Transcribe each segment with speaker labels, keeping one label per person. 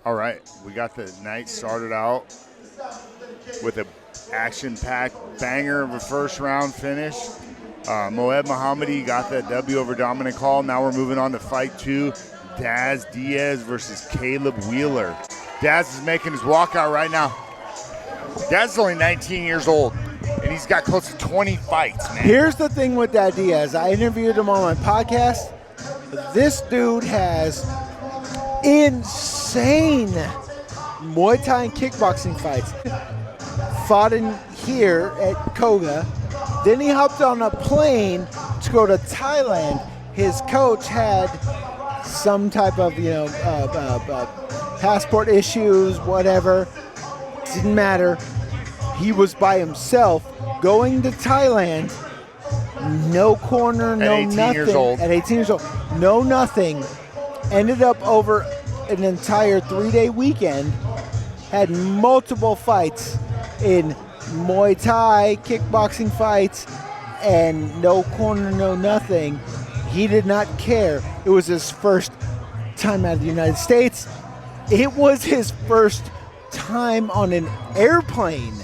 Speaker 1: All right, we got the night started out with an action-packed banger of a first-round finish. Moed Mohammadi got that W over Dominic Hall. Now we're moving on to fight 2, Daz Diaz versus Caleb Wheeler. Daz is making his walkout right now. Daz is only 19 years old, and he's got close to 20 fights, man.
Speaker 2: Here's the thing with Daz Diaz. I interviewed him on my podcast. This dude has insane Muay Thai and kickboxing fights. Fought in here at Koga. Then he hopped on a plane to go to Thailand. His coach had some type of, passport issues, whatever. Didn't matter. He was by himself going to Thailand. No corner, no nothing. At 18
Speaker 1: years old.
Speaker 2: At 18 years old. No nothing. Ended up over an entire 3-day weekend. Had multiple fights in Muay Thai, kickboxing fights, and no corner, no nothing. He did not care. It was his first time out of the United States. It was his first time on an airplane.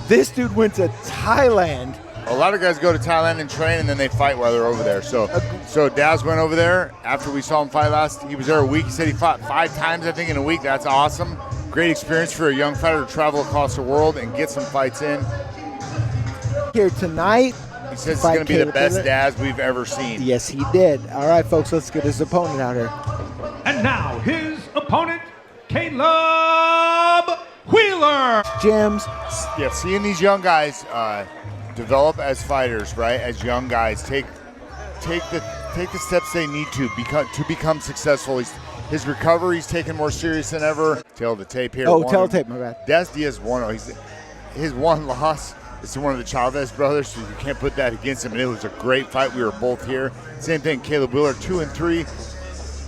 Speaker 2: This dude went to Thailand.
Speaker 1: A lot of guys go to Thailand and train, and then they fight while they're over there. So Daz went over there after we saw him fight last. He was there a week. He said he fought 5 times, I think, in a week. That's awesome. Great experience for a young fighter to travel across the world and get some fights in.
Speaker 2: Here tonight.
Speaker 1: He says it's going to be the best Daz we've ever seen.
Speaker 2: Yes, he did. All right, folks, let's get his opponent out here.
Speaker 3: And now his opponent, Caleb Wheeler.
Speaker 2: Gems.
Speaker 1: Yeah, seeing these young guys develop as fighters, right? As young guys, take the steps they need to become successful. His recovery's taken more serious than ever. Tail the tape here.
Speaker 2: Tail tape, my bad.
Speaker 1: Daz Diaz won. His one loss is to one of the Chavez brothers, so you can't put that against him. And it was a great fight. We were both here. Same thing, Caleb Wheeler, 2-3.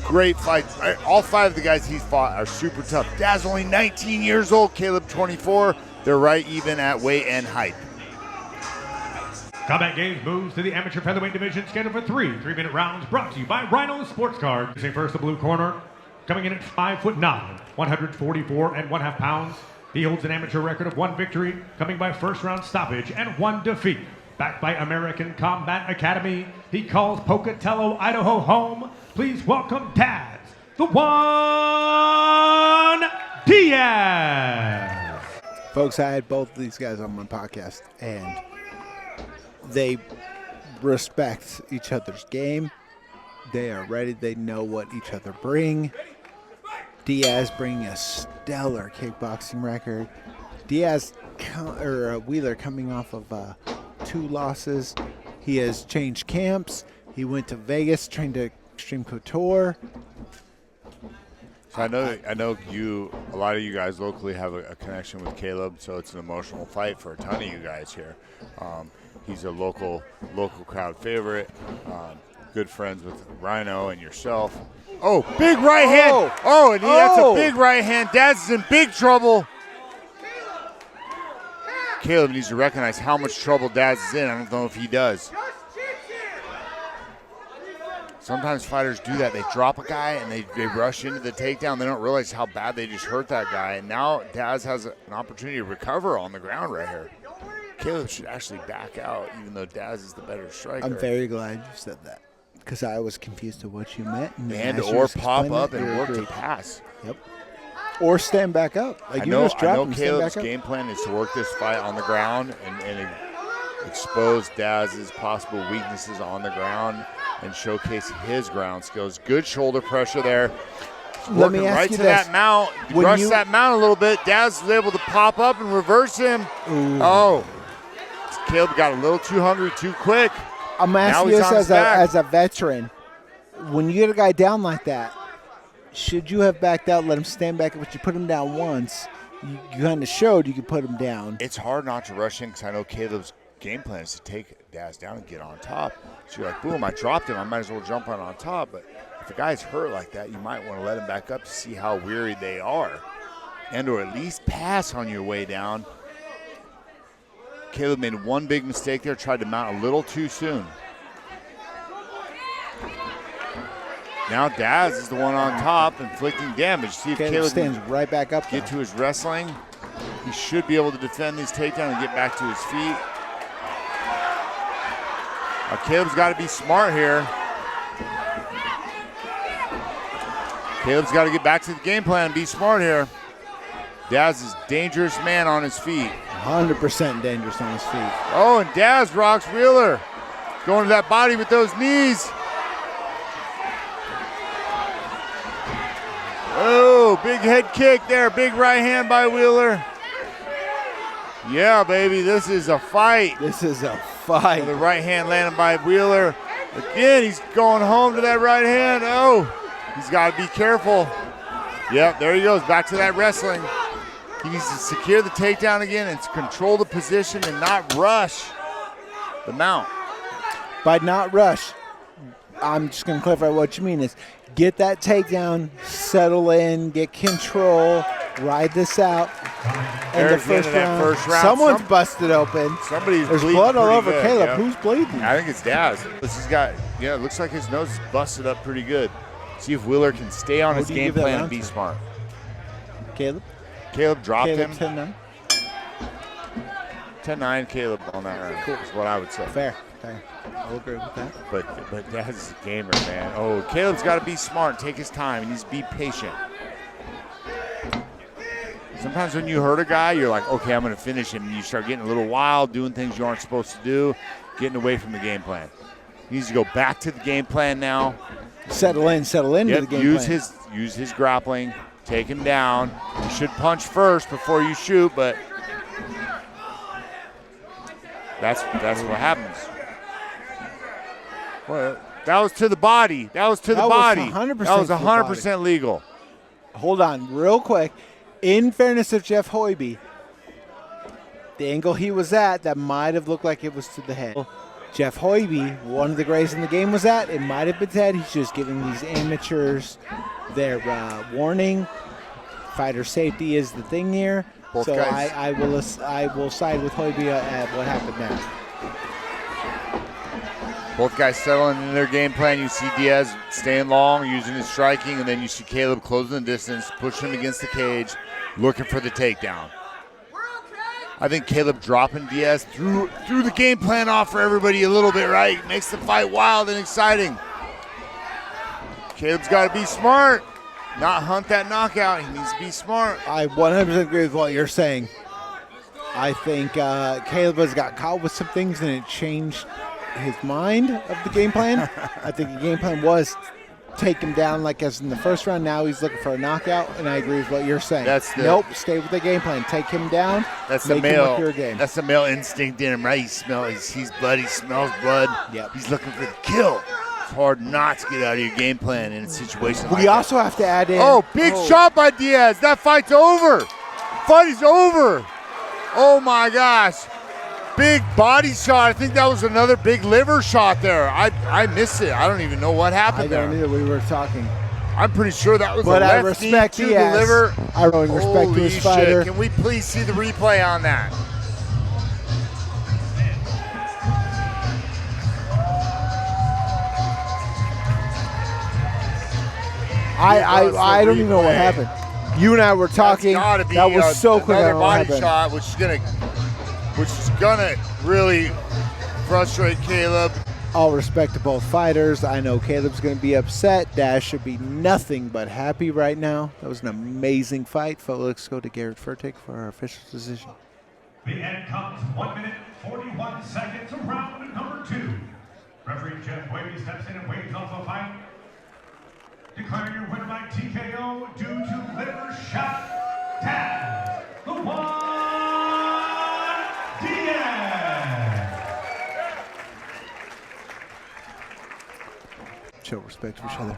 Speaker 1: Great fight. All 5 of the guys he's fought are super tough. Daz only 19 years old. Caleb 24. They're right even at weight and height.
Speaker 3: Combat Games moves to the amateur featherweight division, scheduled for 3 3-minute rounds, brought to you by Rhino Sports Card. First, the blue corner, coming in at 5'9", 144.5 pounds. He holds an amateur record of 1 victory, coming by first round stoppage, and 1 defeat. Backed by American Combat Academy, he calls Pocatello, Idaho home. Please welcome Daz, the One Diaz.
Speaker 2: Folks, I had both of these guys on my podcast, and they respect each other's game. They are ready. They know what each other bring. Diaz bringing a stellar kickboxing record. Wheeler coming off of 2 losses. He has changed camps. He went to Vegas, trained at Extreme Couture.
Speaker 1: So I know a lot of you guys locally have a connection with Caleb, so it's an emotional fight for a ton of you guys here. He's a local crowd favorite. Good friends with Rhino and yourself. Oh, big right hand. That's a big right hand. Daz is in big trouble. Caleb needs to recognize how much trouble Daz is in. I don't know if he does. Sometimes fighters do that. They drop a guy and they rush into the takedown. They don't realize how bad they just hurt that guy. And now Daz has an opportunity to recover on the ground right here. Caleb should actually back out, even though Daz is the better striker.
Speaker 2: I'm very glad you said that, because I was confused to what you meant.
Speaker 1: And or pop up and work to pass.
Speaker 2: Yep. Or stand back up.
Speaker 1: I know Caleb's game plan is to work this fight on the ground and expose Daz's possible weaknesses on the ground and showcase his ground skills. Good shoulder pressure there.
Speaker 2: Let me ask you
Speaker 1: to
Speaker 2: this.
Speaker 1: that mount. Rush that mount a little bit. Daz was able to pop up and reverse him. Ooh. Oh. Caleb got a little too hungry too quick.
Speaker 2: I'm asking you this as a veteran. When you get a guy down like that, should you have backed out, let him stand back? But you put him down once, you kind of showed you could put him down.
Speaker 1: It's hard not to rush in because I know Caleb's game plan is to take Daz down and get on top. So you're like, boom, I dropped him. I might as well jump on top. But if a guy's hurt like that, you might want to let him back up to see how weary they are and or at least pass on your way down. Caleb made one big mistake there, tried to mount a little too soon. Now Daz is the one on top, inflicting damage. See if Caleb
Speaker 2: stands right back up.
Speaker 1: Get to his wrestling. He should be able to defend these takedowns and get back to his feet. Caleb's got to be smart here. Caleb's got to get back to the game plan and be smart here. Daz is dangerous man on his feet.
Speaker 2: 100% dangerous on his feet.
Speaker 1: Oh, and Daz rocks Wheeler. Going to that body with those knees. Oh, big head kick there. Big right hand by Wheeler. Yeah, baby, this is a fight.
Speaker 2: This is a fight.
Speaker 1: The right hand landed by Wheeler. Again, he's going home to that right hand. Oh, he's got to be careful. Yep, there he goes, back to that wrestling. He needs to secure the takedown again and control the position and not rush the mount.
Speaker 2: By not rush, I'm just going to clarify what you mean is get that takedown, settle in, get control, ride this out. And the first round, someone's busted open. There's blood all over
Speaker 1: good,
Speaker 2: Caleb.
Speaker 1: Yep.
Speaker 2: Who's bleeding?
Speaker 1: I think it's Daz. He's got, it looks like his nose is busted up pretty good. See if Wheeler can stay on his game plan and be smart.
Speaker 2: Caleb?
Speaker 1: Caleb dropped him.
Speaker 2: 10-9.
Speaker 1: 10-9 Caleb on that round. Cool. Is what I would say.
Speaker 2: Fair. I'll agree with that.
Speaker 1: But Daz is a gamer, man. Oh, Caleb's got to be smart, take his time. He needs to be patient. Sometimes when you hurt a guy, you're like, okay, I'm going to finish him. And you start getting a little wild, doing things you aren't supposed to do, getting away from the game plan. He needs to go back to the game plan now.
Speaker 2: Settle into the game plan.
Speaker 1: Use his grappling, take him down. You should punch first before you shoot, but that's what happens. Well, that was to the body. That was 100% that was 100% legal.
Speaker 2: Hold on, real quick. In fairness of Jeff Hoiby, the angle he was at, that might have looked like it was to the head. Jeff Hoiby, one of the greats in the game was at, it might have been to the head. He's just giving these amateurs their warning. Fighter safety is the thing here.
Speaker 1: Both
Speaker 2: so
Speaker 1: guys.
Speaker 2: I will side with Hoiby at what happened there.
Speaker 1: Both guys settling in their game plan. You see Diaz staying long, using his striking, and then you see Caleb closing the distance, pushing him against the cage, looking for the takedown. I think Caleb dropping Diaz threw the game plan off for everybody a little bit, right? Makes the fight wild and exciting. Caleb's got to be smart, not hunt that knockout. He needs to be smart.
Speaker 2: I 100% agree with what you're saying. I think Caleb has got caught with some things and it changed his mind of the game plan. I think the game plan was take him down like as in the first round. Now he's looking for a knockout, and I agree with what you're saying. Nope, stay with the game plan. Take him down.
Speaker 1: That's the male.
Speaker 2: Your game.
Speaker 1: That's the male instinct in him, right? He smells. He's blood. He smells blood.
Speaker 2: Yep.
Speaker 1: He's looking for the kill. It's hard not to get out of your game plan in a situation like that.
Speaker 2: We also have to add in.
Speaker 1: Oh, big shot by Diaz. That fight's over. Fight is over. Oh my gosh. Big body shot. I think that was another big liver shot there. I missed it. I don't even know what happened there.
Speaker 2: I don't either. We were talking.
Speaker 1: I'm pretty sure that was
Speaker 2: but
Speaker 1: a
Speaker 2: I
Speaker 1: left knee
Speaker 2: respect
Speaker 1: to
Speaker 2: Diaz.
Speaker 1: the liver.
Speaker 2: I really respect
Speaker 1: Holy
Speaker 2: his fighter.
Speaker 1: shit. Can we please see the replay on that?
Speaker 2: I don't even know what happened. You and I were talking.
Speaker 1: That
Speaker 2: was so quick.
Speaker 1: Another body shot, which is gonna really frustrate Caleb.
Speaker 2: All respect to both fighters. I know Caleb's going to be upset. Daz should be nothing but happy right now. That was an amazing fight. Let's go to Garrett Furtick for our official decision.
Speaker 3: The end comes 1 minute, 41 seconds of round number 2. Referee Jeff Wavy steps in and waves off a fight. Declaring your winner by TKO due to liver shot, Daz Diaz.
Speaker 2: Show respect to each other.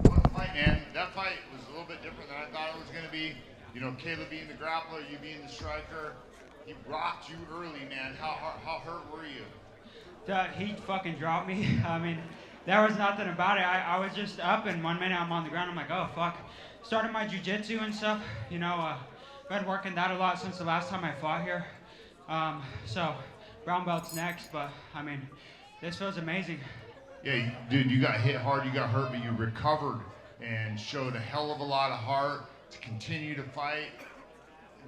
Speaker 1: What a fight, man. That fight was a little bit different than I thought it was going to be. You know, Caleb being the grappler, you being the striker. He rocked you early, man. How hurt were you?
Speaker 4: He fucking dropped me. I mean, there was nothing about it. I was just up, and 1 minute I'm on the ground. I'm like, oh, fuck. Started my jiu-jitsu and stuff. You know, been working that a lot since the last time I fought here. So, brown belt's next, but, I mean, this feels amazing.
Speaker 1: Yeah, dude, you got hit hard, you got hurt, but you recovered and showed a hell of a lot of heart to continue to fight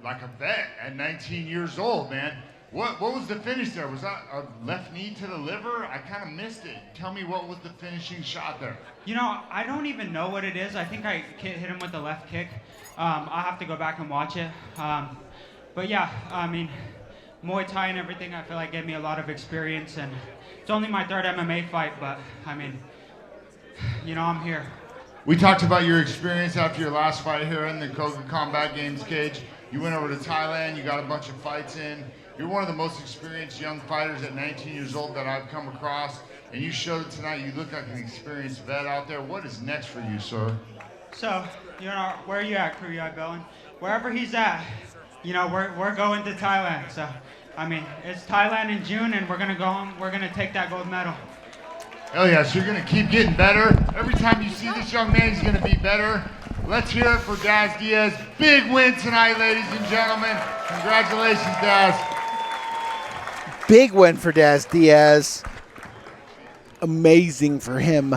Speaker 1: like a vet at 19 years old, man. What was the finish there? Was that a left knee to the liver? I kind of missed it. Tell me, what was the finishing shot there?
Speaker 4: You know, I don't even know what it is. I think I hit him with the left kick. I'll have to go back and watch it. But yeah, I mean, Muay Thai and everything, I feel like gave me a lot of experience, and it's only my third MMA fight, but I mean, you know, I'm here.
Speaker 1: We talked about your experience after your last fight here in the Koga Combat Games cage. You went over to Thailand, you got a bunch of fights in. You're one of the most experienced young fighters at 19 years old that I've come across, and you showed it tonight. You look like an experienced vet out there. What is next for you, sir?
Speaker 4: So, you know, where are you at, Crew Bellin? Wherever he's at, you know, we're going to Thailand. So, I mean, it's Thailand in June, and we're gonna take that gold medal.
Speaker 1: Hell yeah, so you're gonna keep getting better. Every time you see this young man, he's gonna be better. Let's hear it for Daz Diaz. Big win tonight, ladies and gentlemen. Congratulations, Daz.
Speaker 2: Big win for Daz Diaz. Amazing for him.